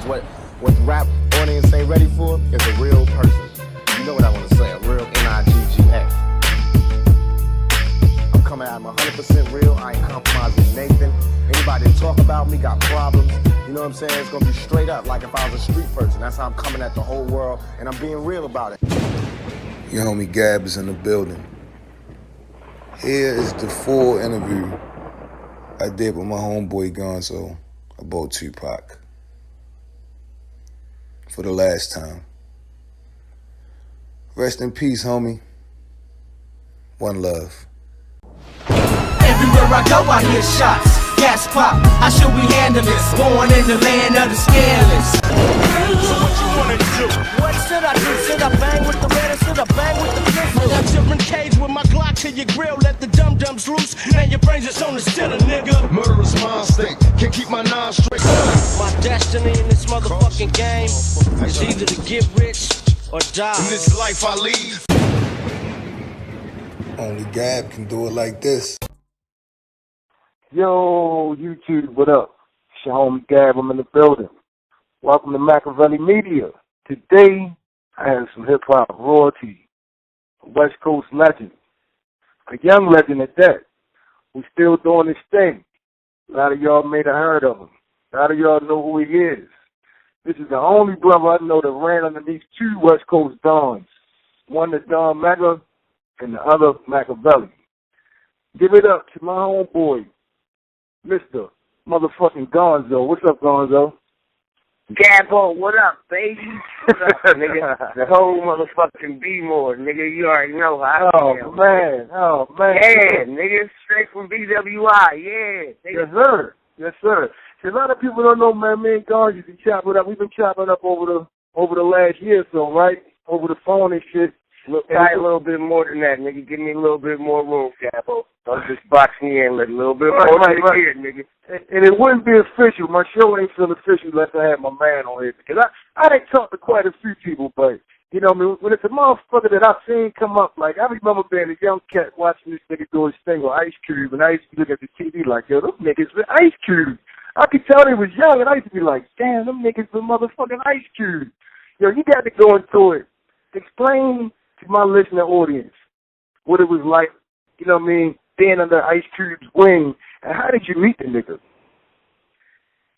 what the rap audience ain't ready for is a real person. You know what I want to say, a real N-I-G-G-A. I'm coming at him 100% real. I ain't compromising Nathan. Anybody that talk about me got problems. You know what I'm saying? It's going to be straight up like if I was a street person. That's how I'm coming at the whole world, and I'm being real about it. Your homie Gab is in the building. Here is the full interview I did with my homeboy Gonzoe about Tupac. For the last time. Rest in peace, homie. One love. Everywhere I go, I hear shots. Gas pop, how should we handle this? Born in the land of the scandalous. So what you wanna do? What should I do? Should I bang with the red or should I bang with the pistol? I got different cage with my Glock to your grill. Let the dum-dums loose. Now your brains is on the center, nigga. Murderous mind state. Can't keep my nine straight. My destiny in this motherfucking game is either to get rich or die. In this life I lead. Only Gab can do it like this. Yo, YouTube, what up? It's your homie Gab, I'm in the building. Welcome to MAKAVELI Media. Today, I have some hip-hop royalty, a West Coast legend, a young legend at that, who's still doing his thing. A lot of y'all may have heard of him. A lot of y'all know who he is. This is the only brother I know that ran underneath two West Coast dons. One the Don Mega and the other MAKAVELI. Give it up to my homeboy, Mr. motherfucking Gonzoe. What's up, Gonzoe? Gabbo, what up, baby? What up, nigga? The whole motherfucking B-more, nigga. You already know how I feel. Man. Oh, man. Yeah, nigga. Straight from BWI, yeah. Yes, sir. Yes, sir. See, a lot of people don't know, man. Me and Gonz used to chop it up. We've been chopping up over the last year or so, right? Over the phone and shit. Look, try a little bit more than that, nigga. Give me a little bit more room, Gabbo. Don't just box me in a little bit more right. here, nigga. And it wouldn't be official. My show ain't feel official unless I had my man on here. Because I done talked to quite a few people, but, you know what I mean? When it's a motherfucker that I've seen come up, like, I remember being a young cat watching this nigga do his thing with Ice Cube, and I used to look at the TV like, yo, those niggas with Ice Cube. I could tell they was young, and I used to be like, damn, them niggas with motherfucking Ice Cube. Yo, you got to go into it. Explain to my listening audience what it was like, you know what I mean, being under Ice Cube's wing, and how did you meet the nigga?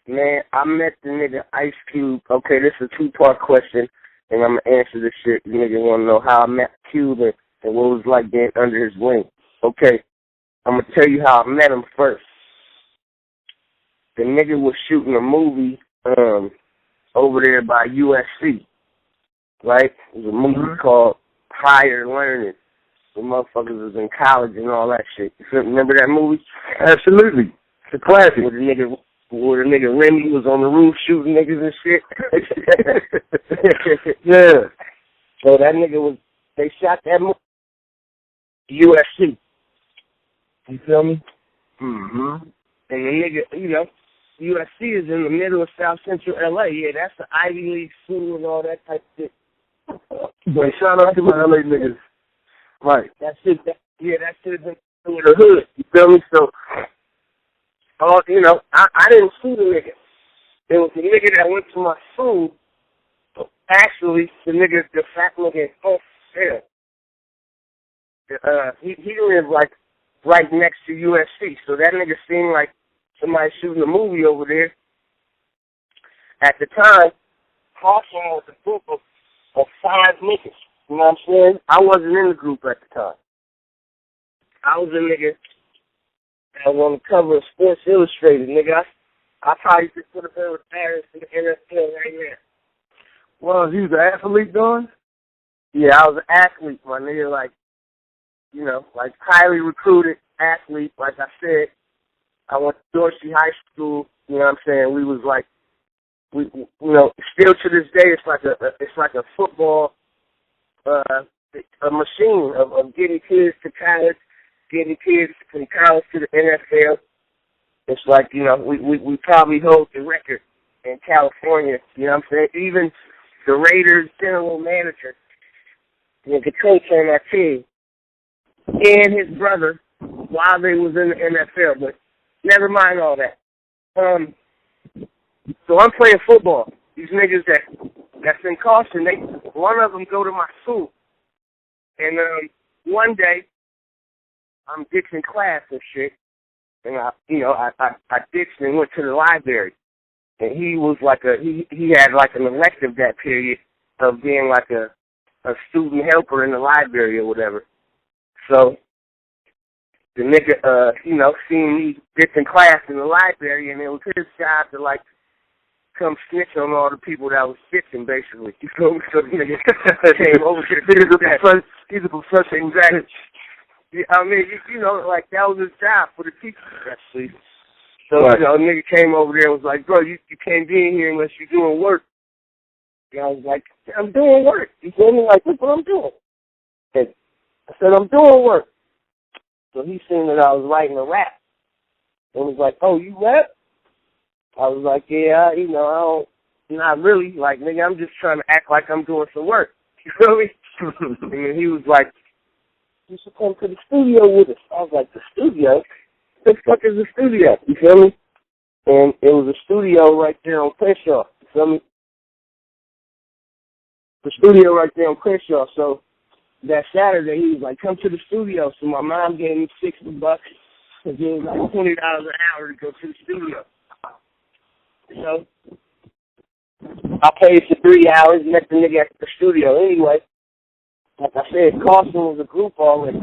Man, I met the nigga Ice Cube. Okay, this is a two-part question, and I'm going to answer this shit. You nigga want to know how I met Cube and what it was like being under his wing. Okay, I'm going to tell you how I met him first. The nigga was shooting a movie over there by USC, right? It was a movie called Higher Learning. The motherfuckers was in college and all that shit. You remember that movie? Absolutely. It's a classic. Where the nigga Remy was on the roof shooting niggas and shit. Yeah. So that nigga they shot that movie USC. You feel me? Mm-hmm. And the nigga, you know, USC is in the middle of South Central LA. Yeah, that's the Ivy League school and all that type of shit. But shout out to my LA niggas. Right. That shit is in the hood. You feel me? So, you know, I didn't see the nigga. There was the nigga that went to my school. Actually, the fat nigga, he lived like right next to USC. So that nigga seemed like somebody shooting a movie over there. At the time, Hawthorne was a group of 5 niggas. You know what I'm saying? I wasn't in the group at the time. I was a nigga that was on the cover of Sports Illustrated, nigga. I probably could put a bit of Paris in the NFL right now. Well, he was an athlete, Don? Yeah, I was an athlete, my nigga, like, you know, like highly recruited athlete. Like I said, I went to Dorsey High School, you know what I'm saying? We was like, you know, still to this day, it's like a football, a machine of getting kids to college, getting kids from college to the NFL. It's like, you know, we probably hold the record in California, you know what I'm saying? Even the Raiders general manager, you know, the coach on our team, and his brother, while they was in the NFL, but never mind all that. So I'm playing football, these niggas that's in Caution, one of them go to my school. And one day, I'm ditching class and shit, and I ditched and went to the library. And he was like he had like an elective that period of being like a student helper in the library or whatever. So the nigga, seen me ditching class in the library, and it was his job to like come snitch on all the people that was ditching, basically. You feel me? So the nigga came over to the He's a professor. Exactly. Yeah, I mean, like that was his job for the teachers, actually. So, right. A nigga came over there and was like, bro, you can't be in here unless you're doing work. And I was like, I'm doing work. You feel me? Like, look what I'm doing. And I said, I'm doing work. So he seen that I was writing a rap. And was like, oh, you rap? I was like, yeah, I don't, not really. Like, nigga, I'm just trying to act like I'm doing some work. You feel me? And then he was like, you should come to the studio with us. I was like, the studio? What the fuck is the studio? You feel me? And it was a studio right there on Crenshaw. You feel me? The studio right there on Crenshaw. So that Saturday, he was like, come to the studio. So my mom gave me $60 and gave me like $20 an hour to go to the studio. So I paid for 3 hours, met the nigga at the studio. Anyway, like I said, Carson was a group already.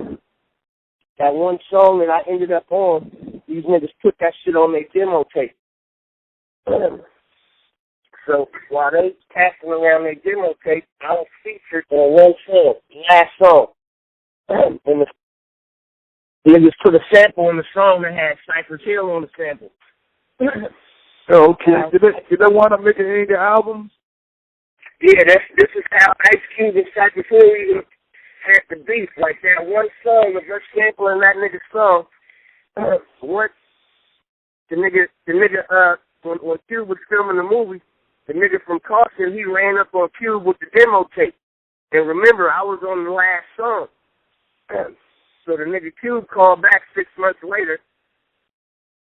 That one song that I ended up on, these niggas put that shit on their demo tape. So while they passing around their demo tape, I was featured on one song, the last song. And the niggas put a sample in the song that had Cypher's Hill on the sample. Oh, okay. Did they want to make any of the albums? Yeah, this is how Ice Cube and Cypher's Hill had the beef. Like that one song, the first sample in that nigga's song, what the nigga, when Cube was filming the movie, the nigga from Caution, he ran up on Cube with the demo tape. And remember, I was on the last song. So the nigga Cube called back 6 months later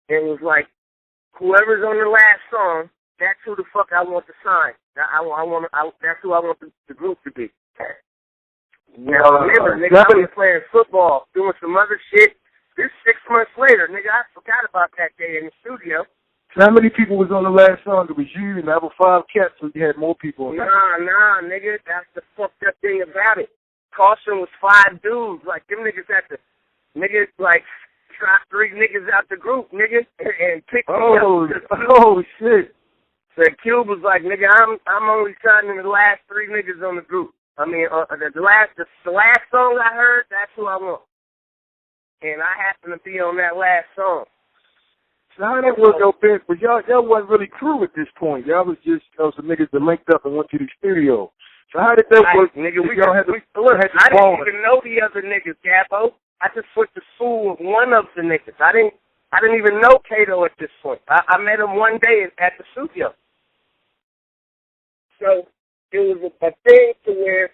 and was like, whoever's on the last song, that's who the fuck I want to sign. That's who I want the group to be. Now, remember, nigga, I was playing football, doing some other shit. This 6 months later, nigga, I forgot about that day in the studio. So how many people was on the last song? It was you and the other 5 cats, so you had more people on that. Nah, nigga, that's the fucked up thing about it. Caution was 5 dudes. Like, them niggas had to, niggas, like, drop 3 niggas out the group, nigga, and pick me up. Oh, shit. So Cube was like, nigga, I'm only signing the last 3 niggas on the group. I mean, the last song I heard, that's who I want. And I happen to be on that last song. So how did that work out there? But y'all wasn't really crew at this point. Y'all was just some niggas that linked up and went to the studio. So how did that work? Nigga, I didn't even know the other niggas, Gabbo. I just went to school with one of the niggas. I didn't even know Kato at this point. I met him one day at the studio. So it was a thing to where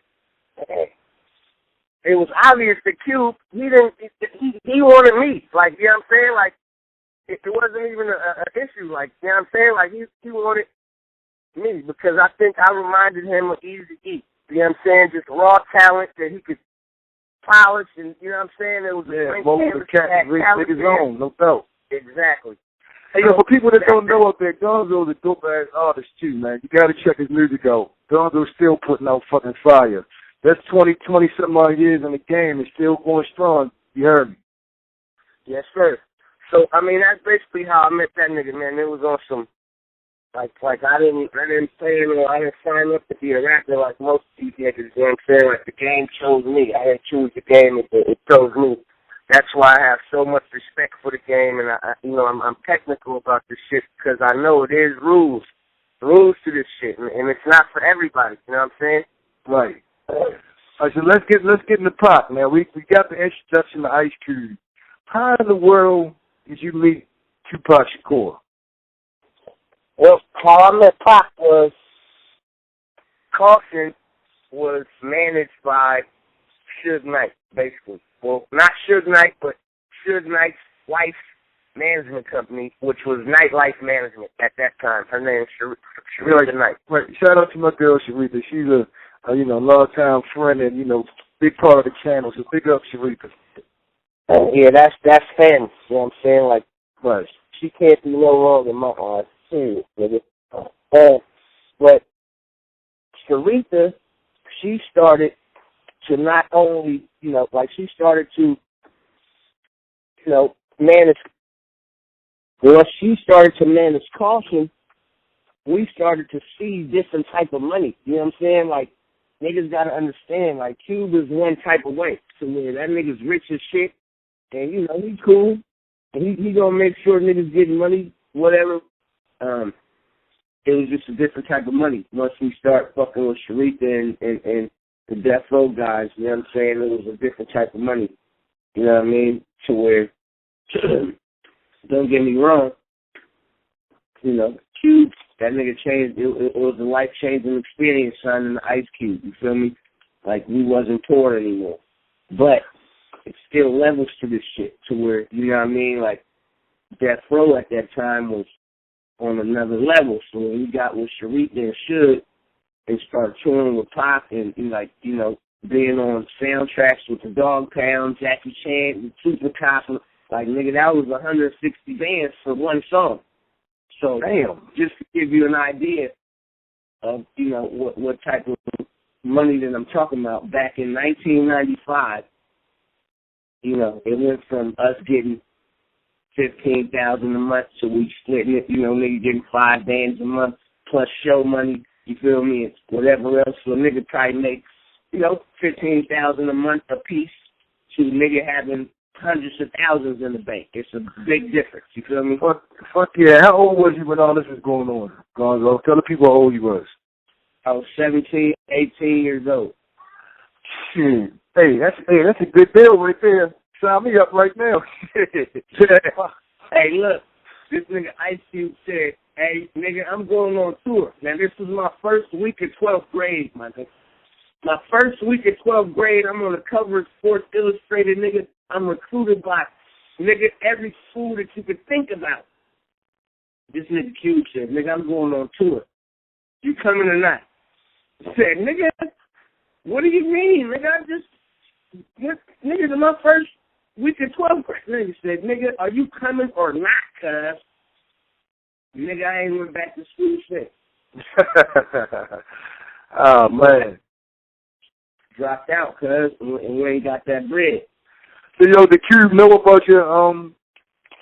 it was obvious that Cube, he wanted me. Like, you know what I'm saying? Like, it wasn't even an issue. Like, you know what I'm saying? Like, he wanted me because I think I reminded him of Easy E. You know what I'm saying? Just raw talent that he could polish, and you know what I'm saying? It was most of the cats make his own, no doubt. Exactly. Hey, for people that don't know out there, Gonzoe's a dope-ass artist, too, man. You got to check his music out. Gonzoe's still putting out fucking fire. That's 20-something odd years in the game and still going strong. You heard me? Yes, sir. So, I mean, that's basically how I met that nigga, man. It was on some, like I didn't play it, or I didn't sign up to be a rapper like most these niggas, you know what I'm saying? Like, the game chose me. I didn't choose the game, it chose me. That's why I have so much respect for the game, and I'm technical about this shit because I know it is rules to this shit, and it's not for everybody. You know what I'm saying? Right. All right, so let's get in the pot, man. We got the introduction to Ice Cube. How in the world did you meet TUPAC Shakur? Well, how I met Pac was Caution was managed by Suge Knight, basically. Well, not Suge Knight, but Suge Knight's wife management company, which was Nightlife Management at that time. Her name is Sharita Knight. Right. Shout out to my girl Sharita. She's a long-time friend and, big part of the channel. So big up, Sharita. Yeah, that's family. You know what I'm saying? Like, right. She can't be no wrong in my eyes. Serious, nigga. But Sharita, she started to not only, she started to, manage. Once she started to manage caution, we started to see different type of money. You know what I'm saying? Like, niggas got to understand, like, Cube is one type of way. So where that nigga's rich as shit, and, he's cool, and he going to make sure niggas getting money, whatever. It was just a different type of money. Once we start fucking with Sharita and the Death Row guys, you know what I'm saying? It was a different type of money. You know what I mean? To where, don't get me wrong, Cube, that nigga changed. It was a life-changing experience signing the Ice Cube. You feel me? Like, we wasn't poor anymore. But it's still levels to this shit to where, you know what I mean? Like, Death Row at that time was on another level. So when we got with Sharita and Suge and started touring with Pac and, being on soundtracks with the Dog Pound, Jackie Chan, the TUPAC, like, nigga, that was 160 bands for one song. So, damn, just to give you an idea of, what type of money that I'm talking about, back in 1995, it went from us getting $15,000 a month to we splitting it, nigga getting 5 bands a month plus show money, you feel me, and whatever else. So a nigga probably makes, $15,000 a month a piece to nigga having hundreds of thousands in the bank. It's a big difference, you feel me? Fuck yeah. How old was you when all this was going on, Gonzo? Tell the people how old you was. I was 17, 18 years old. Shit. Hey, that's a good deal right there. Sign me up right now. Hey, look, this nigga Ice Cube said, hey, nigga, I'm going on tour. Now, this was my first week of 12th grade, my nigga. My first week of 12th grade, I'm on the cover of Sports Illustrated, nigga. I'm recruited by, nigga, every school that you could think about. This nigga Cube said, nigga, I'm going on tour. You coming or not? I said, nigga, what do you mean? Nigga, nigga, in my first week of 12th grade. Nigga said, nigga, are you coming or not, cuz? Nigga, I ain't went back to school since. Oh, man. Dropped out, cuz, and we ain't got that bread. So, did Cube know about your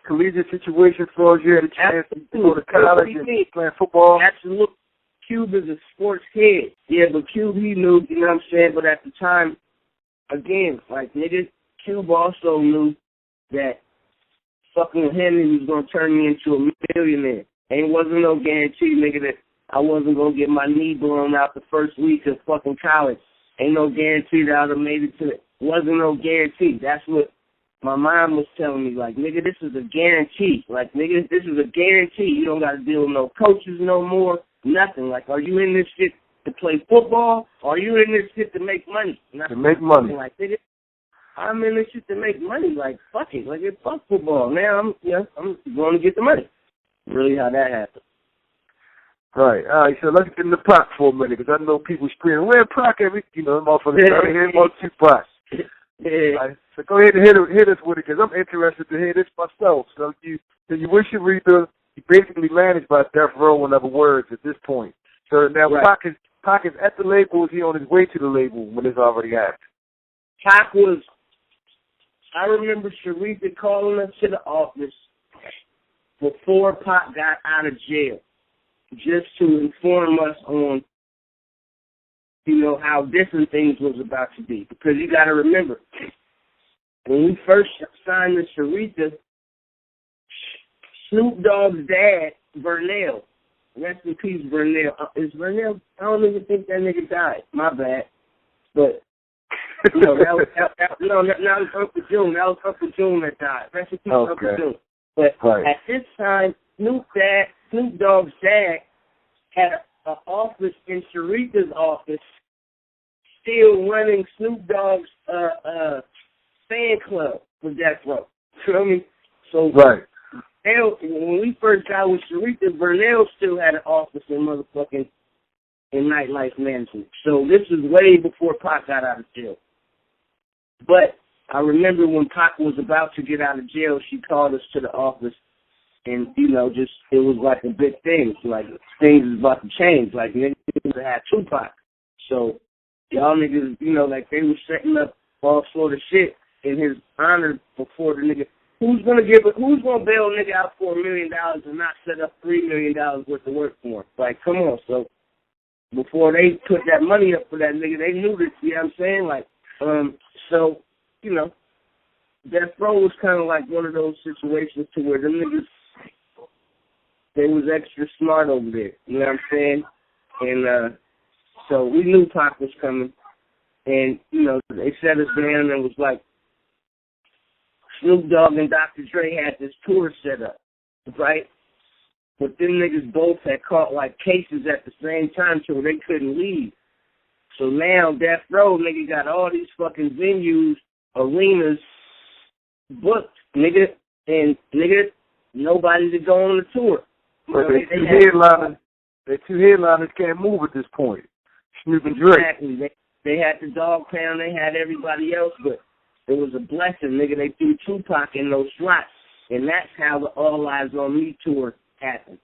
collegiate situation as far as you had a chance to go to college and playing football? Absolutely. Cube is a sports kid. Yeah, but Cube, he knew, you know what I'm saying? But at the time, again, like, nigga, Cube also knew that fucking with him, he was going to turn me into a millionaire. Ain't wasn't no guarantee, nigga, that I wasn't going to get my knee blown out the first week of fucking college. Ain't no guarantee that I would have made it to it. Wasn't no guarantee. That's what my mom was telling me. Like, nigga, this is a guarantee. Like, nigga, this is a guarantee. You don't got to deal with no coaches no more, nothing. Like, are you in this shit to play football, or are you in this shit to make money? To make money. Like, nigga, I'm in this shit to make money. Like, fuck it. Like, it's fuck football. Now I'm going to get the money. Really how that happened. Right. All right, so let's get in the Pac for a minute, because I know people screaming, where Pac every, motherfuckers trying to hear about TUPAC. Yeah. Right, so go ahead and hit us with it, because I'm interested to hear this myself. So you wish you read you basically managed by Death Row, in other words, at this point. So now right. Pac is at the label, is he on his way to the label when it's already happened? Pac was, I remember Sharita calling us to the office before Pac got out of jail, just to inform us on, how different things was about to be. Because you got to remember, when we first signed to Sharita, Snoop Dogg's dad, Vernell, rest in peace, Vernell. Is Vernell? I don't even think that nigga died. My bad. But, that was Uncle June. That was Uncle June that died. Rest in peace, okay. Uncle June. But at this time, Snoop Dogg's dad had an office in Sharita's office, still running Snoop Dogg's fan club for Death Row. Feel me? So when we first got with Sharita, Vernell still had an office in nightlife management. So this is way before Pac got out of jail. But I remember when Pac was about to get out of jail, she called us to the office, and, you know, just, it was like a big thing. Like, things is about to change. Like, niggas had TUPAC. So, y'all niggas, you know, like, they were setting up all sort of shit in his honor before the nigga. Who's gonna bail a nigga out for $1 million and not set up $3 million worth of work for him? Like, come on. So, before they put that money up for that nigga, they knew this, you know what I'm saying? Like, so, you know, Death Row was kind of like one of those situations to where them niggas, they was extra smart over there, you know what I'm saying? And so we knew Pac was coming, and, you know, they set us down and was like, Snoop Dogg and Dr. Dre had this tour set up, right? But them niggas both had caught, like, cases at the same time so they couldn't leave. So now Death Row, nigga, got all these fucking venues, arenas booked, nigga, and, nigga, nobody to go on the tour. But the two headliners can't move at this point. Snoop and Dre. Exactly. They had the Dog Pound, they had everybody else, but it was a blessing, nigga. They threw TUPAC in those slots, and that's how the All Eyes on Me tour happened.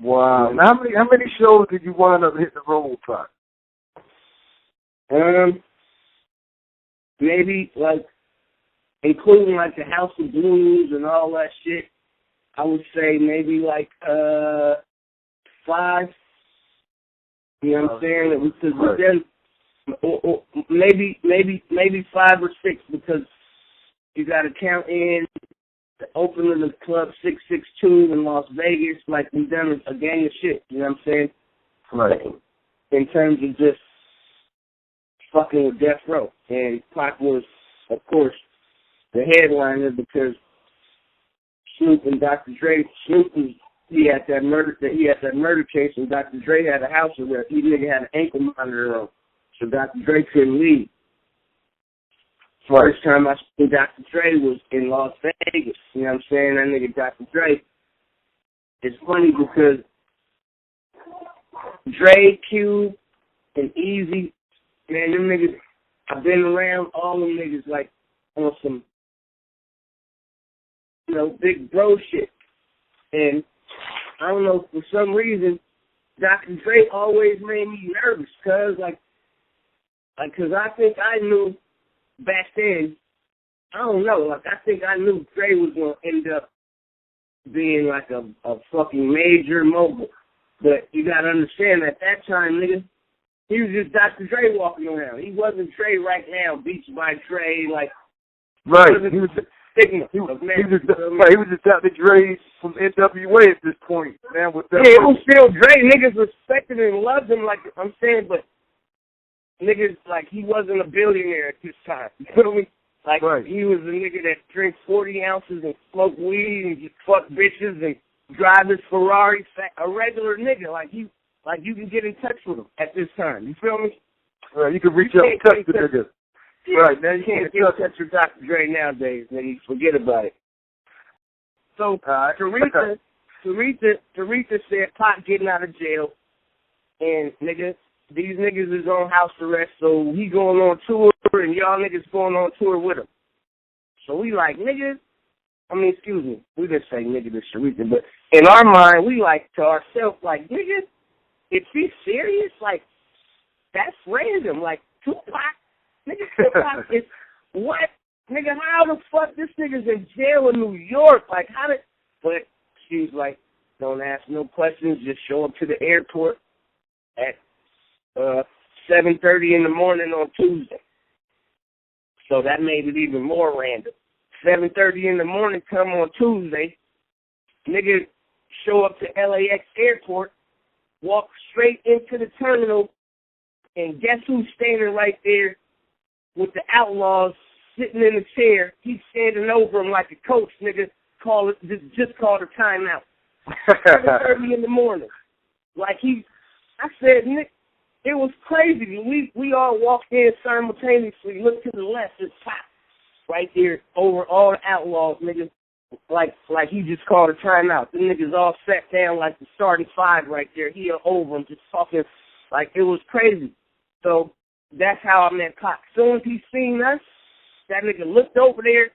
Wow. Now, how many shows did you wind up hitting the road, Pac? Maybe, like, including, like, the House of Blues and all that shit, I would say maybe, like, 5. You know what I'm saying? Because then, maybe 5 or 6, because you got to count in the opening of the Club 662 in Las Vegas, like we done a gang of shit, you know what I'm saying? Right. In terms of just fucking with Death Row. And Pac was, of course, the headliner because Snoop and Dr. Dre, he had that murder case, and Dr. Dre had a house arrest. He nigga had an ankle monitor on, so Dr. Dre couldn't leave. First time I seen Dr. Dre was in Las Vegas. You know what I'm saying? That nigga Dr. Dre. It's funny because Dre, Cube, and Easy, man, them niggas, I've been around all them niggas like on some, you know, big bro shit. And I don't know, for some reason, Dr. Dre always made me nervous, cause I think I knew back then, I don't know, like I think I knew Dre was gonna end up being like a fucking major mogul. But you gotta understand, at that time, nigga, he was just Dr. Dre walking around. He wasn't Dre right now, Beats by Dre, like. Right. He was just Dr. Dre from NWA at this point. Man, with that, yeah, it was still Dre. Niggas respected him and loved him, like I'm saying, but niggas, like, he wasn't a billionaire at this time. You feel me? Like, right. He was a nigga that drinks 40 ounces and smoke weed and just fuck bitches and drive his Ferrari. A regular nigga, like you can get in touch with him at this time. You feel me? Right, you can reach out and touch the nigga. Right, now you can't get in touch with Dr. Dre nowadays, nigga. You forget about it. So, Teresa said Pac getting out of jail, and nigga, these niggas is on house arrest, so he going on tour, and y'all niggas going on tour with him. So we like, niggas, excuse me, we didn't say nigga to Sharita, but in our mind, we like to ourselves, like, nigga, is he serious? Like, that's random. Like, Tupac, nigga, Tupac is, what? Nigga, how the fuck this nigga's in jail in New York? Like, how did, but she's like, don't ask no questions, just show up to the airport at 7:30 in the morning on Tuesday. So that made it even more random. 7:30 in the morning, come on Tuesday, nigga show up to LAX airport, walk straight into the terminal, and guess who's standing right there with the Outlaws sitting in the chair? He's standing over him like a coach, nigga. Just called a timeout. 7:30 in the morning. Like I said, Nick, it was crazy. We all walked in simultaneously, looked to the left, it's Pac right there over all the Outlaws, nigga. like he just called a timeout. The niggas all sat down like the starting five right there. He over him just talking like it was crazy. So that's how I met Pac. Soon as he seen us, that nigga looked over there.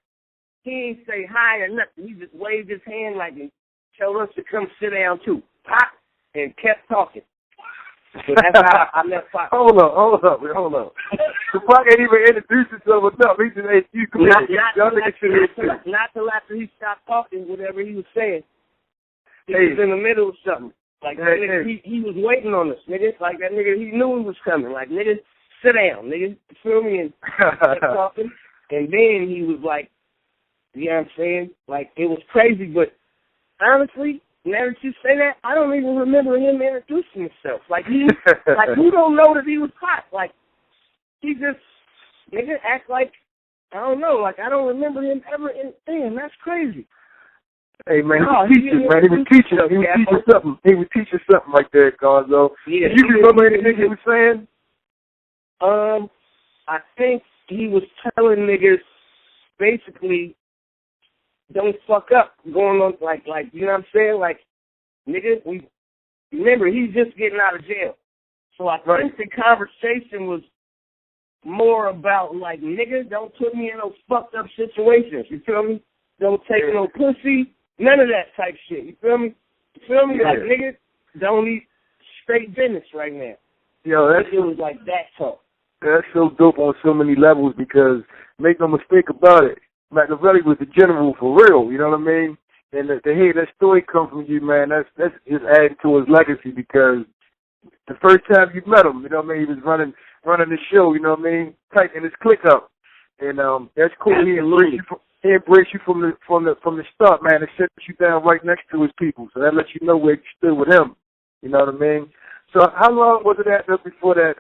He didn't say hi or nothing. He just waved his hand like and told us to come sit down too. Pac, and kept talking. So that's how I met Pac. Hold up. The Pac ain't even introduced himself enough. He just, hey, you come not till after he stopped talking, whatever he was saying. He was in the middle of something. Like, nigga, he was waiting on us, nigga. Like, that nigga, he knew he was coming. Like, nigga, sit down, nigga. You feel me? And kept talking. And then he was like, you know what I'm saying? Like, it was crazy, but honestly, now that you say that, I don't even remember him introducing himself. Like, who don't know that he was Pac? Like, he just, nigga, act like, I don't know, like, I don't remember him ever damn, that's crazy. Hey, man, he would teach us something. He would teach us something like that, Gonzoe. Yeah, you remember anything he was saying? I think he was telling niggas, basically, don't fuck up, going on, like, you know what I'm saying? Like, nigga, remember, he's just getting out of jail. So I think the conversation was more about, like, nigga, don't put me in those fucked up situations, you feel me? Don't take no pussy, none of that type shit, you feel me? Like, nigga, don't eat straight business right now. Yo, it was like that talk. That's so dope on so many levels because, make no mistake about it, Makaveli was the general for real, you know what I mean? And to hear that story come from you, man, that's just adding to his legacy because the first time you met him, you know what I mean, he was running the show, you know what I mean, tightening his click up. And that's cool. He embraced you from the start, man, and set you down right next to his people. So that lets you know where you stood with him. You know what I mean? So how long was it after before that,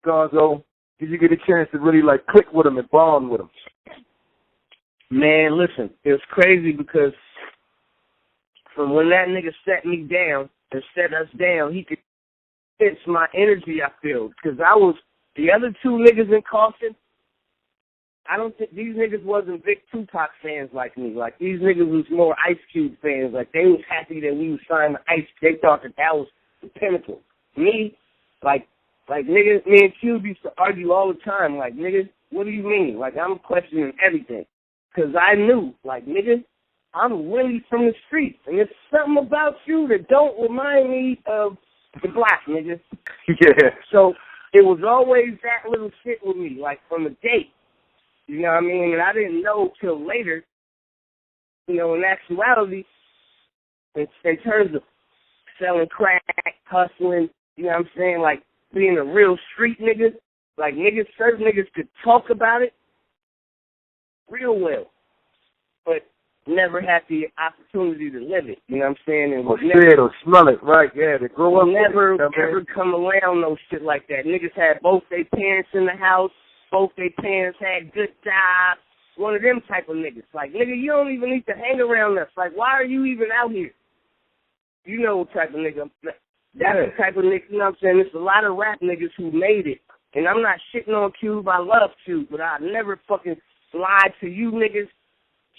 Gonzoe, did you get a chance to really like click with him and bond with him? Man, listen, it was crazy because from when that nigga set me down and set us down, he could sense my energy, I feel. Because the other two niggas in Caution, I don't think these niggas wasn't big TUPAC fans like me. Like, these niggas was more Ice Cube fans. Like, they was happy that we was signed to Ice. They thought that was the pinnacle. Me, like niggas, me and Cube used to argue all the time. Like, niggas, what do you mean? Like, I'm questioning everything. Because I knew, like, nigga, I'm really from the streets. And there's something about you that don't remind me of the black, nigga. Yeah. So it was always that little shit with me, like, from the gate. You know what I mean? And I didn't know till later, you know, in actuality, in terms of selling crack, hustling, you know what I'm saying? Like, being a real street nigga. Like, niggas, certain niggas could talk about it real well, but never had the opportunity to live it. You know what I'm saying? And or see it or smell it, right? Yeah, to grow up. Never ever come around no shit like that. Niggas had both their parents in the house, both their parents had good jobs. One of them type of niggas. Like, nigga, you don't even need to hang around us. Like, why are you even out here? You know what type of nigga. That's the type of nigga, you know what I'm saying? There's a lot of rap niggas who made it. And I'm not shitting on Cube. I love Cube, but I never fucking lied to you niggas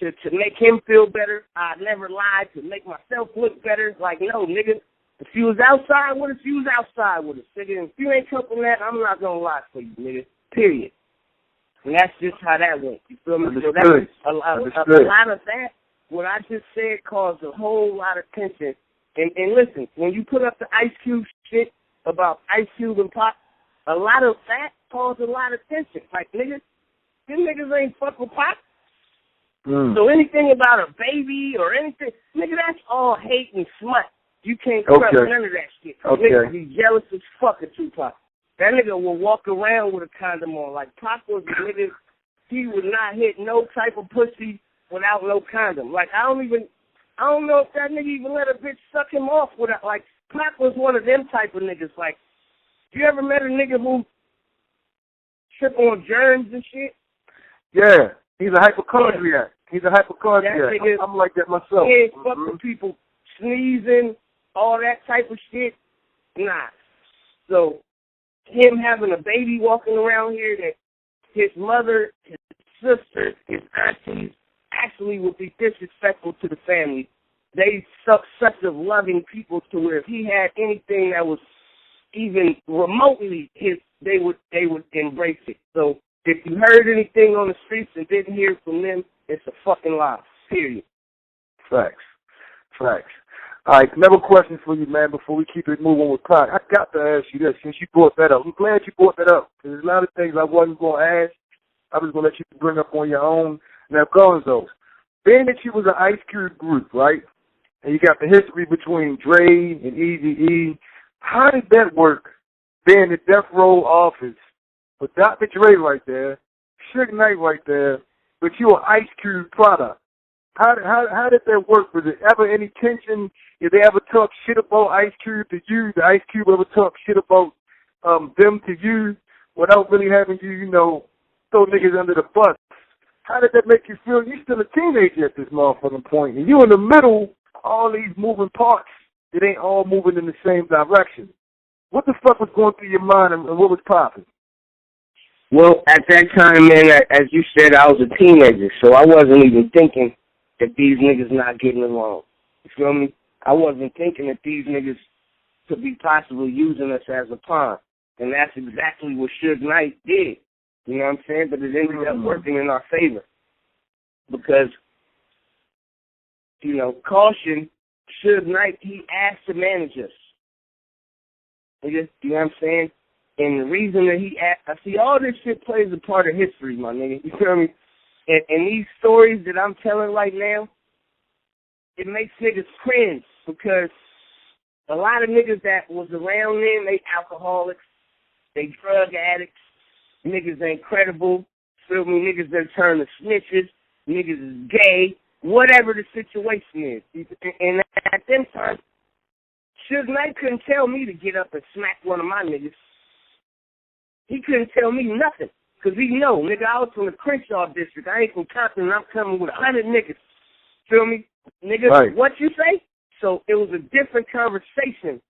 to make him feel better. I never lied to make myself look better. Like, no, nigga, if you was outside with us, you was outside with us, nigga. And if you ain't coming that, I'm not gonna lie for you, nigga. Period. And that's just how that went. You feel me? So that's a lot of that, what I just said, caused a whole lot of tension. And listen, when you put up the Ice Cube shit about Ice Cube and Pop, a lot of that caused a lot of tension. Like, nigga, them niggas ain't fuck with Pop. So anything about a baby or anything, nigga, that's all hate and smut. You can't trust none of that shit. Niggas be jealous as fuck of Tupac. That nigga will walk around with a condom on. Like, Pop was a nigga, he would not hit no type of pussy without no condom. Like, I don't know if that nigga even let a bitch suck him off without, like, Pop was one of them type of niggas. Like, you ever met a nigga who trip on germs and shit? Yeah, he's a hypochondriac. I'm like that myself. He ain't fuck with people sneezing, all that type of shit. Nah. So, him having a baby walking around here that his mother, his sister, his aunties, actually would be disrespectful to the family. They such a loving people to where if he had anything that was even remotely his, they would embrace it. So if you heard anything on the streets and didn't hear from them, it's a fucking lie. Period. Facts. All right, another question for you, man, before we keep it moving with Pac. I got to ask you this, since you brought that up. I'm glad you brought that up, because there's a lot of things I wasn't going to ask. I was going to let you bring up on your own. Now, Gonzoe, being that you was an Ice Cube group, right, and you got the history between Dre and Eazy-E, how did that work, being the Death Row office with Dr. Dre right there, Suge Knight right there, but you an Ice Cube product? How did that work? Was there ever any tension? Did they ever talk shit about Ice Cube to you? Did Ice Cube ever talk shit about them to you without really having you, throw niggas under the bus? How did that make you feel? You're still a teenager at this motherfucking point, and you in the middle, all these moving parts that ain't all moving in the same direction. What the fuck was going through your mind, and what was popping? Well, at that time, man, as you said, I was a teenager, so I wasn't even thinking that these niggas not getting along. You feel me? I wasn't thinking that these niggas could be possibly using us as a pawn. And that's exactly what Suge Knight did. You know what I'm saying? But it ended up working in our favor. Because, Caution, Suge Knight, he asked to manage us. You know what I'm saying? And the reason that he asked, I see all this shit plays a part of history, my nigga. You feel me? And these stories that I'm telling right now, it makes niggas cringe because a lot of niggas that was around then, they alcoholics, they drug addicts, niggas ain't credible, feel me, niggas that turn to snitches, niggas is gay, whatever the situation is. And at them times, Suge Knight couldn't tell me to get up and smack one of my niggas. He couldn't tell me nothing. Because he know, nigga, I was from the Crenshaw district. I ain't from Compton, and I'm coming with 100 niggas. Feel me? Nigga, right. What you say? So it was a different conversation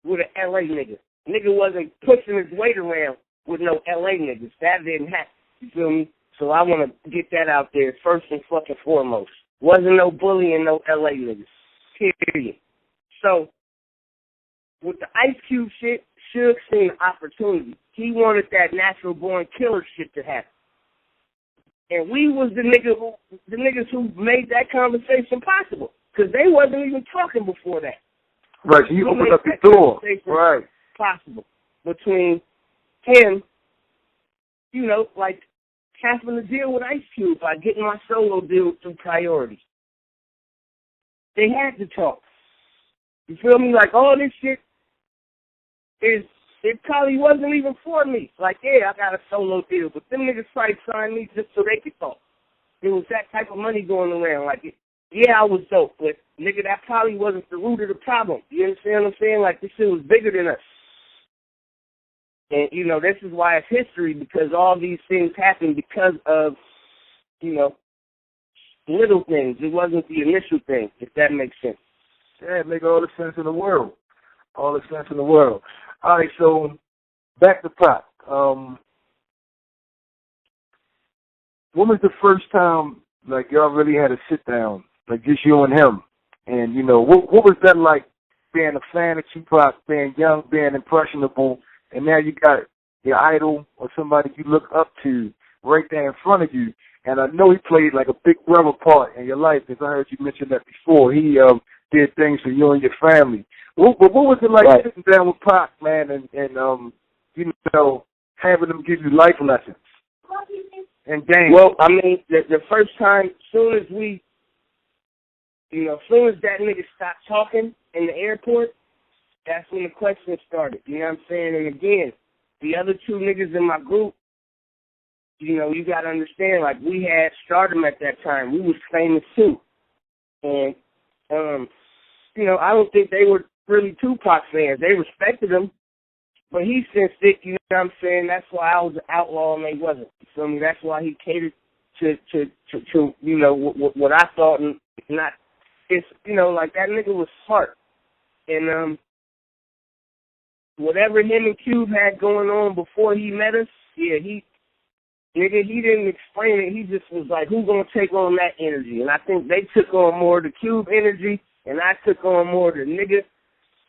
with an L.A. nigga. Nigga wasn't pushing his weight around with no L.A. niggas. That didn't happen. You feel me? So I want to get that out there first and fucking foremost. Wasn't no bullying no L.A. niggas. Period. So with the Ice Cube shit, Suge seen an opportunity. He wanted that natural born killer shit to happen. And we was the niggas who made that conversation possible. Because they wasn't even talking before that. Right, so you opened up the door. Right. Possible. Between him, like having to deal with Ice Cube by getting my solo deal through priority. They had to talk. You feel me? Like all this shit it probably wasn't even for me. Like, yeah, I got a solo deal, but them niggas probably signed me just so they could talk. It was that type of money going around. Like, yeah, I was dope, but nigga, that probably wasn't the root of the problem. You understand what I'm saying? Like, this shit was bigger than us. And, this is why it's history, because all these things happened because of, little things. It wasn't the initial thing, if that makes sense. Yeah, it makes all the sense in the world. All the sense in the world. All right, so back to Pac. When was the first time, like, y'all really had a sit down, like just you and him? And, what was that like, being a fan of Tupac, being young, being impressionable, and now you got your idol or somebody you look up to right there in front of you? And I know he played like a big brother part in your life, because I heard you mention that before. He did things for you and your family. What was it like sitting down with Pac, man, and having them give you life lessons and games? Well, I mean, the first time, soon as that nigga stopped talking in the airport, that's when the questions started. You know what I'm saying? And again, the other two niggas in my group, you got to understand, like, we had stardom at that time. We was famous too. And, I don't think they were really Tupac fans. They respected him, but he sensed it, you know what I'm saying? That's why I was an outlaw and they wasn't. You feel me? That's why he catered to what I thought, and not, it's, like, that nigga was smart. And, whatever him and Cube had going on before he met us, yeah, nigga, he didn't explain it. He just was like, who gonna take on that energy? And I think they took on more of the Cube energy, and I took on more of the nigga.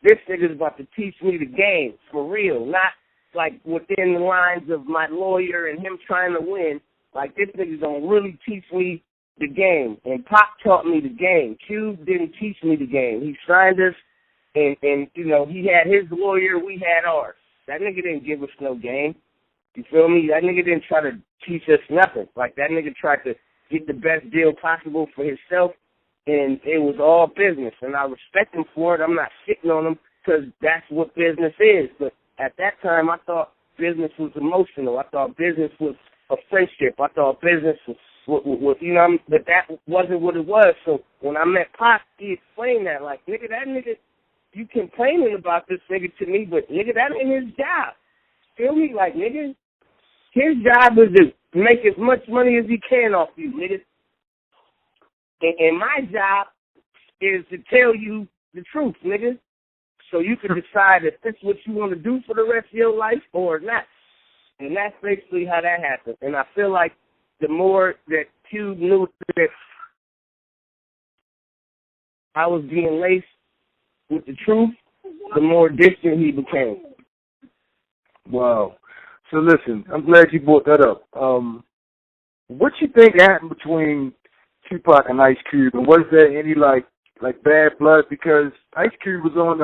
This nigga's about to teach me the game, for real. Not like within the lines of my lawyer and him trying to win. Like, this nigga's gonna really teach me the game. And Pop taught me the game. Cube didn't teach me the game. He signed us, and you know, he had his lawyer, we had ours. That nigga didn't give us no game. You feel me? That nigga didn't try to teach us nothing. Like, that nigga tried to get the best deal possible for himself, and it was all business. And I respect him for it. I'm not shitting on him because that's what business is. But at that time, I thought business was emotional. I thought business was a friendship. I thought business was you know, but that wasn't what it was. So when I met Pop, he explained that. Like, nigga, that nigga, you complaining about this nigga to me, but nigga, that ain't his job. Feel me? Like, nigga, his job is to make as much money as he can off you, nigga. And my job is to tell you the truth, nigga. So you can decide if this is what you want to do for the rest of your life or not. And that's basically how that happened. And I feel like the more that Cube knew that I was being laced with the truth, the more distant he became. Wow. So listen, I'm glad you brought that up. What you think happened between Tupac and Ice Cube, and was there any like bad blood? Because Ice Cube was on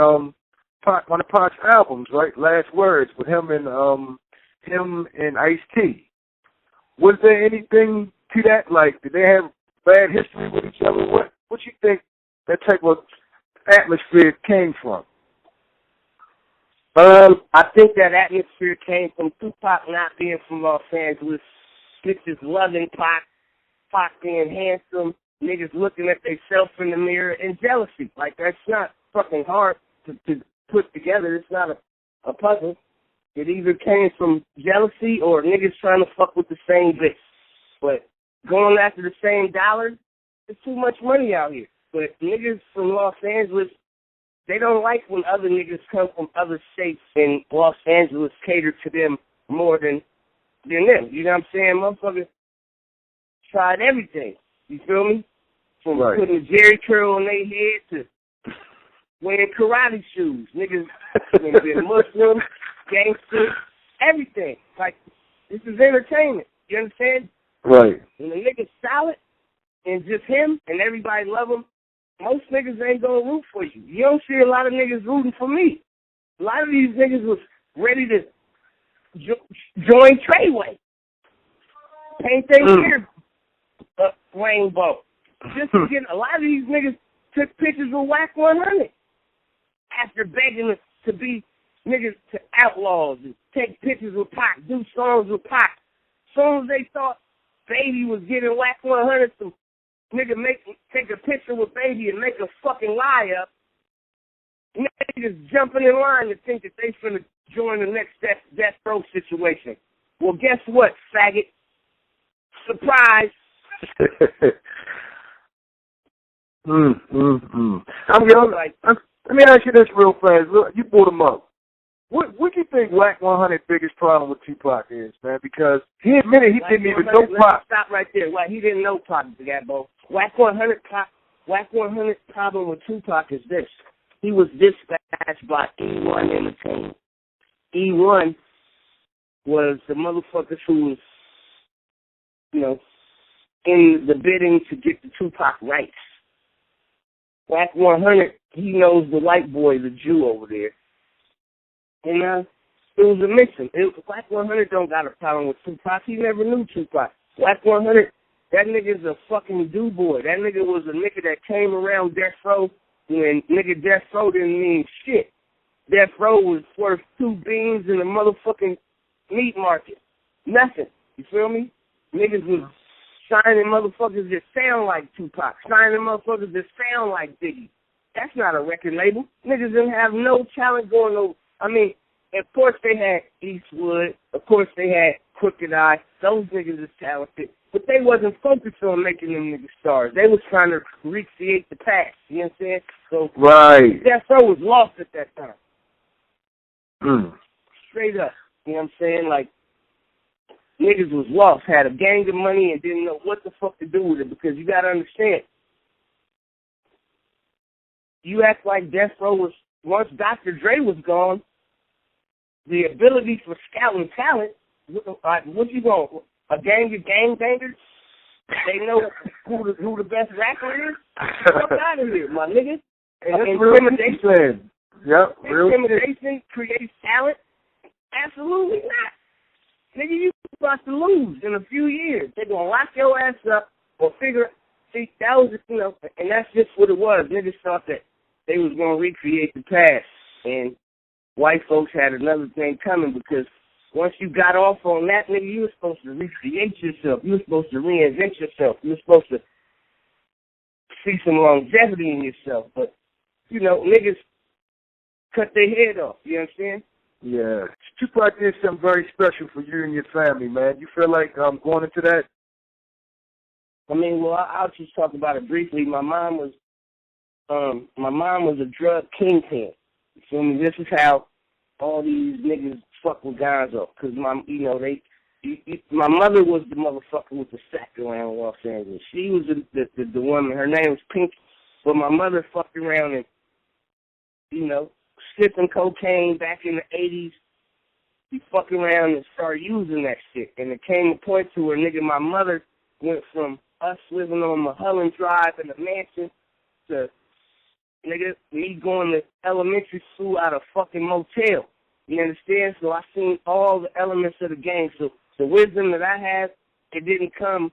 one of Pac's albums, right? Last Words with him and Ice-T. Was there anything to that? Like, did they have bad history with each other? What you think that type of atmosphere came from? I think that atmosphere came from Tupac not being from Los Angeles, bitches loving Pac, Pac being handsome, niggas looking at themselves in the mirror, and jealousy. Like, that's not fucking hard to put together. It's not a puzzle. It either came from jealousy or niggas trying to fuck with the same bitch. But going after the same dollar, there's too much money out here. But niggas from Los Angeles, they don't like when other niggas come from other states and Los Angeles cater to them more than them. You know what I'm saying? Motherfuckers tried everything. You feel me? From putting a Jerry curl on their head to wearing karate shoes. Niggas been Muslim, gangster, everything. Like, this is entertainment. You understand? Right. When the nigga's solid and just him and everybody love him, most niggas ain't gonna root for you. You don't see a lot of niggas rooting for me. A lot of these niggas was ready to join Treyway. Paint their hair rainbow. Just to get, a lot of these niggas took pictures with Whack 100 after begging to be niggas to outlaws and take pictures with Pac, do songs with Pac. As soon as they thought Baby was getting Whack 100 some nigga take a picture with Baby and make a fucking lie up, niggas jumping in line to think that they finna join the next death row situation. Well, guess what, faggot? Surprise. Let me ask you this real fast. You brought him up. What do you think Whack 100's biggest problem with Tupac is, man? Because he admitted he didn't even know Pac. Stop right there. Why he didn't know Pac, Gabbo. Whack 100's problem with Tupac is this. He was dispatched by E1 Entertainment. E1 was the motherfuckers who was, you know, in the bidding to get the Tupac rights. Whack 100, he knows the white boy, the Jew over there. And it was a mission. Whack 100 don't got a problem with Tupac. He never knew Tupac. Whack 100, that nigga's a fucking do-boy. That nigga was a nigga that came around Death Row when nigga Death Row didn't mean shit. Death Row was worth 2 beans in the motherfucking meat market. Nothing. You feel me? Niggas was signing motherfuckers that sound like Tupac. Signing motherfuckers that sound like Biggie. That's not a record label. Niggas didn't have no talent going over. I mean, of course they had Eastwood. Of course they had Crooked Eye. Those niggas is talented. But they wasn't focused on making them niggas stars. They was trying to recreate the past. You know what I'm saying? So right. Death Row was lost at that time. Mm. Straight up. You know what I'm saying? Like, niggas was lost, had a gang of money and didn't know what the fuck to do with it, because you gotta understand, you act like Death Row was, once Dr. Dre was gone, the ability for scouting talent, like, what you going, a gang of gangbangers? They know who the best rapper is? Fuck out of here, my nigga. Intimidation. Yep. Intimidation creates talent? Absolutely not. Nigga, you about to lose in a few years. They're going to lock your ass up or figure, see, that was, you know, and that's just what it was. Niggas thought that they was going to recreate the past, and white folks had another thing coming, because once you got off on that, nigga, you were supposed to recreate yourself. You were supposed to reinvent yourself. You were supposed to see some longevity in yourself. But, you know, niggas cut their head off. You understand? Yeah. Tupac did something very special for you and your family, man. You feel like going into that? I mean, well, I'll just talk about it briefly. My mom was a drug kingpin. You feel me? This is how all these niggas fuck with Gonzoe, because my mother was the motherfucker with the sack around Los Angeles. She was the woman. Her name was Pink, but my mother fucked around and, you know, sipping cocaine back in the 80s. She fucked around and started using that shit, and it came a point to where, nigga, my mother went from us living on Mulholland Drive in a mansion to, nigga, me going to elementary school out of fucking motel. You understand? So I seen all the elements of the game. So the wisdom that I have, it didn't come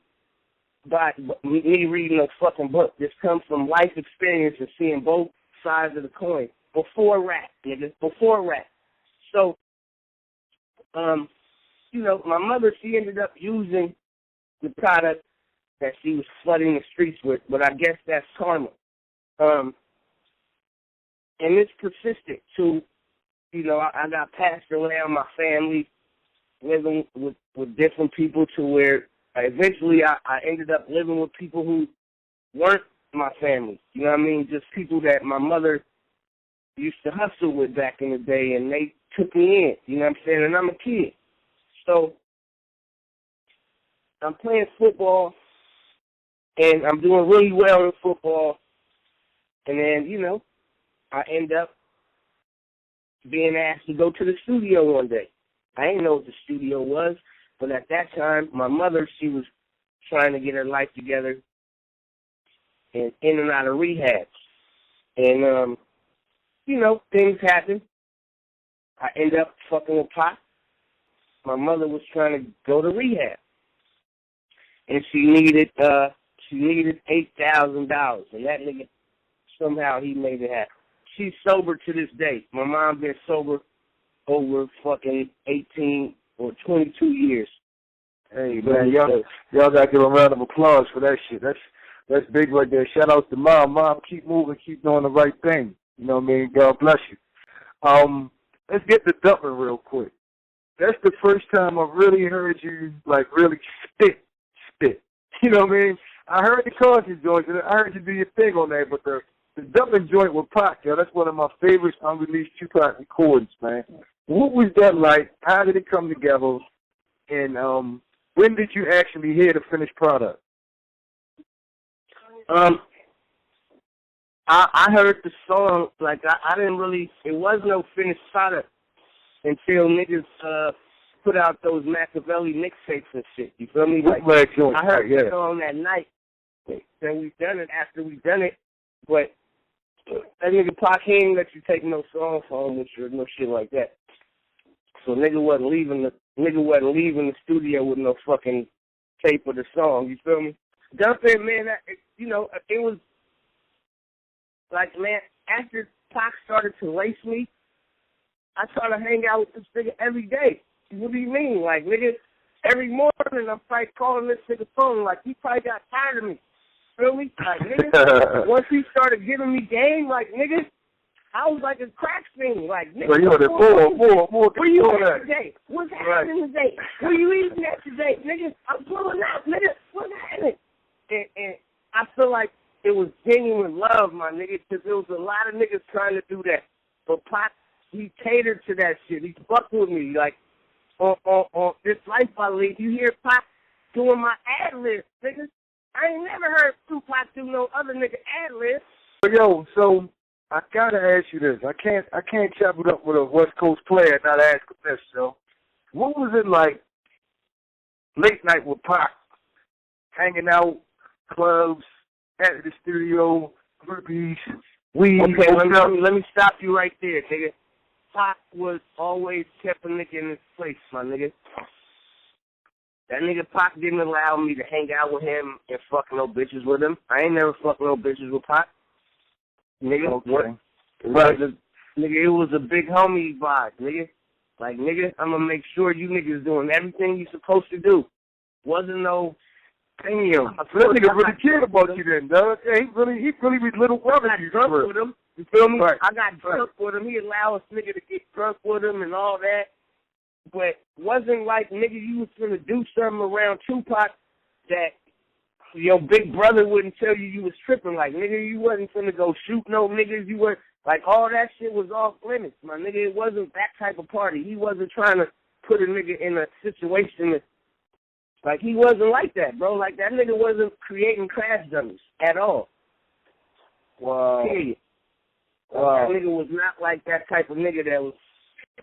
by me reading a fucking book. This comes from life experience and seeing both sides of the coin. Before rap, nigga. Before rap. So, you know, my mother, she ended up using the product that she was flooding the streets with, but I guess that's karma. And it's persistent to, you know, I got passed around my family, living with different people, to where eventually I ended up living with people who weren't my family. You know what I mean? Just people that my mother used to hustle with back in the day, and they took me in. You know what I'm saying? And I'm a kid. So I'm playing football, and I'm doing really well in football. And then, you know, I end up being asked to go to the studio one day. I didn't know what the studio was, but at that time, my mother, she was trying to get her life together and in and out of rehab. And, you know, things happen. I end up fucking with Pop. My mother was trying to go to rehab, and she needed $8,000, and that nigga, somehow he made it happen. She's sober to this day. My mom been sober over fucking 18 or 22 years. Hey, man, y'all got to give a round of applause for that shit. That's big right there. Shout out to Mom. Mom, keep moving, keep doing the right thing. You know what I mean? God bless you. Let's get to dumping real quick. That's the first time I've really heard you, like, really spit. You know what I mean? I heard the Conscious joints, and I heard you do your thing on that, but the dumping joint with Pac, yo, that's one of my favorite unreleased Tupac recordings, man. What was that like? How did it come together? And when did you actually hear the finished product? I heard the song, like, I didn't really, it was no finished product until niggas put out those MAKAVELI mixtapes and shit. You feel me? Like, I heard the song that night. Then we done it after we done it, but that nigga Pac, he ain't let you take no song home with you or no shit like that. So nigga wasn't leaving the studio with no fucking tape of the song. You feel me? Dumping, man, you know, it was like, man, after Pac started to lace me, I try to hang out with this nigga every day. What do you mean? Like, nigga, every morning I'm probably calling this nigga phone. Like, he probably got tired of me. Feel me? Like, nigga, once he started giving me game, like, nigga, I was like a crack fiend. Like, nigga, where you at today? What's happening today? Where you eating at today? Nigga, I'm pulling out. Nigga, what's happening? And I feel like it was genuine love, my nigga, because there was a lot of niggas trying to do that. But Pac, he catered to that shit. He fucked with me. Like, on this life I lead, you hear Pac doing my ad-libs, nigga. I ain't never heard Tupac do no other nigga ad-libs. Yo, so I gotta ask you this. I can't chop it up with a West Coast player and not ask him this, yo. What was it like late night with Pac, hanging out, clubs, at the studio, groupies, weed? Okay, let me stop you right there, nigga. Pac was always kept a nigga in his place, my nigga. That nigga Pac didn't allow me to hang out with him and fuck no bitches with him. I ain't never fucked no bitches with Pac. Nigga, okay. What? Nigga, it was a big homie vibe, nigga. Like, nigga, I'm gonna make sure you niggas doing everything you supposed to do. Wasn't no, damn. That nigga really cared about you then, dog. Hey, he really was little brother. I got drunk with him. You feel me? Right. I got drunk with him. He allowed us nigga to get drunk with him and all that. But wasn't like, nigga, you was gonna do something around Tupac that your big brother wouldn't tell you was tripping. Like, nigga, you wasn't finna go shoot no niggas. You weren't, like, all that shit was off limits, my nigga. It wasn't that type of party. He wasn't trying to put a nigga in a situation that, like, he wasn't like that, bro. Like, that nigga wasn't creating crash dummies at all. Wow. Period. Wow. That nigga was not like that type of nigga that was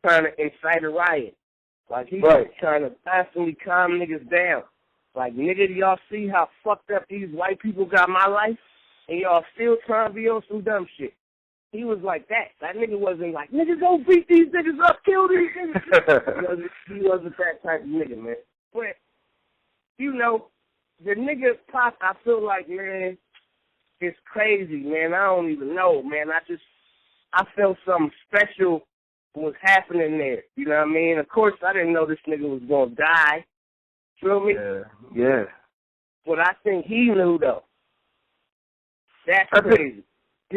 trying to incite a riot. Like, he was trying to constantly calm niggas down. Like, nigga, do y'all see how fucked up these white people got my life? And y'all still trying to be on some dumb shit. He was like that. That nigga wasn't like, nigga, go beat these niggas up, kill these niggas. He wasn't that type of nigga, man. But, you know, the nigga Pop, I feel like, man, it's crazy, man. I don't even know, man. I felt something special was happening there. You know what I mean? Of course, I didn't know this nigga was going to die. Feel me? Yeah. But I think he knew, though. That's crazy.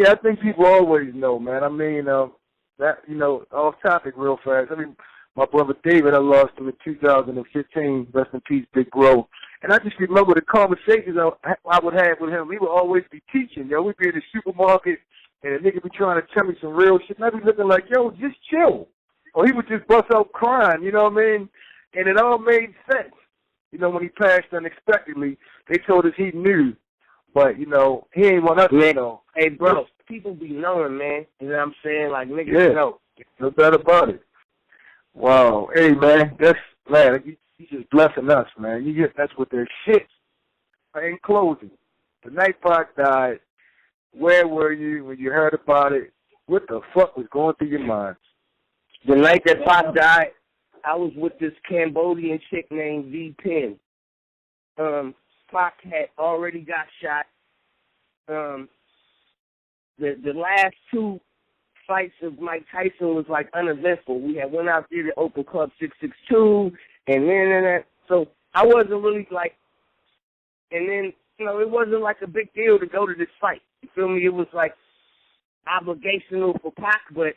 I think people always know, man. I mean, that, you know, off topic real fast. I mean, my brother David, I lost him in 2015. Rest in peace, big bro. And I just remember the conversations I would have with him. He would always be teaching, yo. We'd be in the supermarket, and a nigga be trying to tell me some real shit. And I'd be looking like, yo, just chill. Or he would just bust out crying, you know what I mean? And it all made sense. You know, when he passed unexpectedly, they told us he knew. But, you know, he ain't want us to know. Hey, bro, people be knowing, man. You know what I'm saying? Like, niggas know. No doubt about it. Wow. Hey, man, you just blessing us, man. You get that's what their shit. In closing, the night Pac died, where were you when you heard about it? What the fuck was going through your mind? The night that Pac died, I was with this Cambodian chick named V. Penn. Pac had already got shot. The last two fights of Mike Tyson was like uneventful. We had went out there to Open Club 662, and then so I wasn't really like, and then, you know, it wasn't like a big deal to go to this fight. You feel me? It was like obligational for Pac, but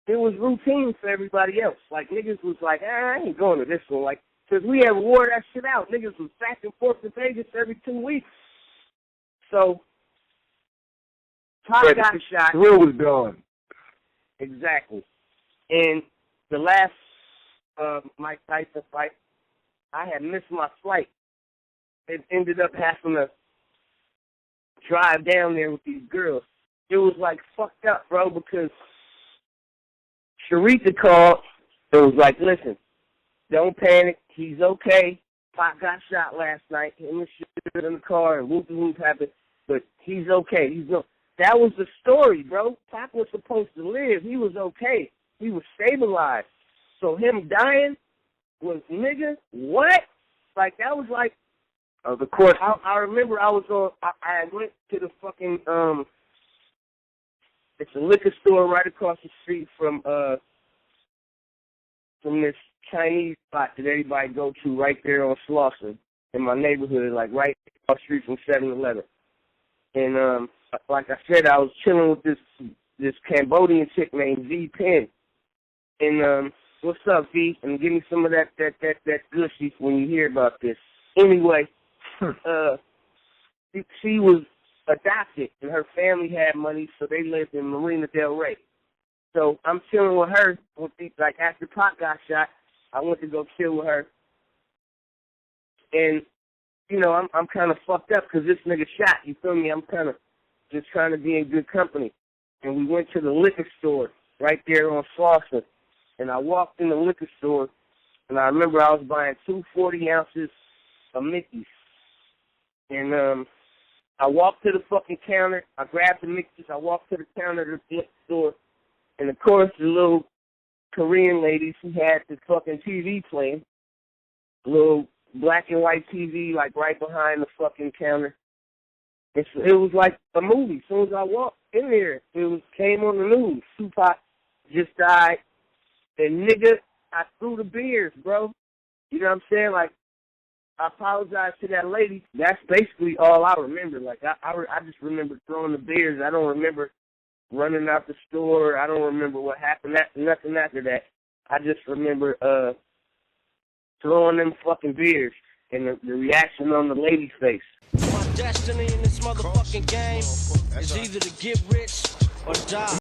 it was routine for everybody else. Like, niggas was like, I ain't going to this one. Like, because we had wore that shit out. Niggas was back and forth to Vegas every 2 weeks. So, Pac got shot. The real was gone. Exactly. And the last Mike Tyson fight, I had missed my flight. It ended up having to drive down there with these girls. It was like fucked up, bro, because Sharita called and was like, listen, don't panic. He's okay. Pac got shot last night. Him and shit in the car and whoop happened. But he's okay. That was the story, bro. Pac was supposed to live. He was okay. He was stabilized. So him dying was, nigga, what? Like, that was like, of course. I remember I went to the fucking, it's a liquor store right across the street from this Chinese spot that everybody go to right there on Slauson in my neighborhood, like right across the street from 7-Eleven. And like I said, I was chilling with this Cambodian chick named V. Penn. And what's up, V? And give me some of that gushy when you hear about this. Anyway, she was adopted, and her family had money, so they lived in Marina Del Rey. So I'm chilling with her, like after Pac got shot, I went to go chill with her. And, you know, I'm kind of fucked up because this nigga shot, you feel me? I'm kind of just trying to be in good company. And we went to the liquor store right there on Slauson. And I walked in the liquor store, and I remember I was buying 2 40 ounces of Mickey's. And I walked to the fucking counter. I grabbed the Mickey's. I walked to the counter of the liquor store. And, of course, the little Korean lady, she had the fucking TV playing. Little black and white TV, like, right behind the fucking counter. It was like a movie. As soon as I walked in there, it came on the news. TUPAC just died. And, nigga, I threw the beers, bro. You know what I'm saying? Like, I apologize to that lady. That's basically all I remember. Like, I just remember throwing the beers. I don't remember running out the store. I don't remember what happened. Nothing after that. I just remember throwing them fucking beers and the reaction on the lady's face. My destiny in this motherfucking game is either to get rich or die.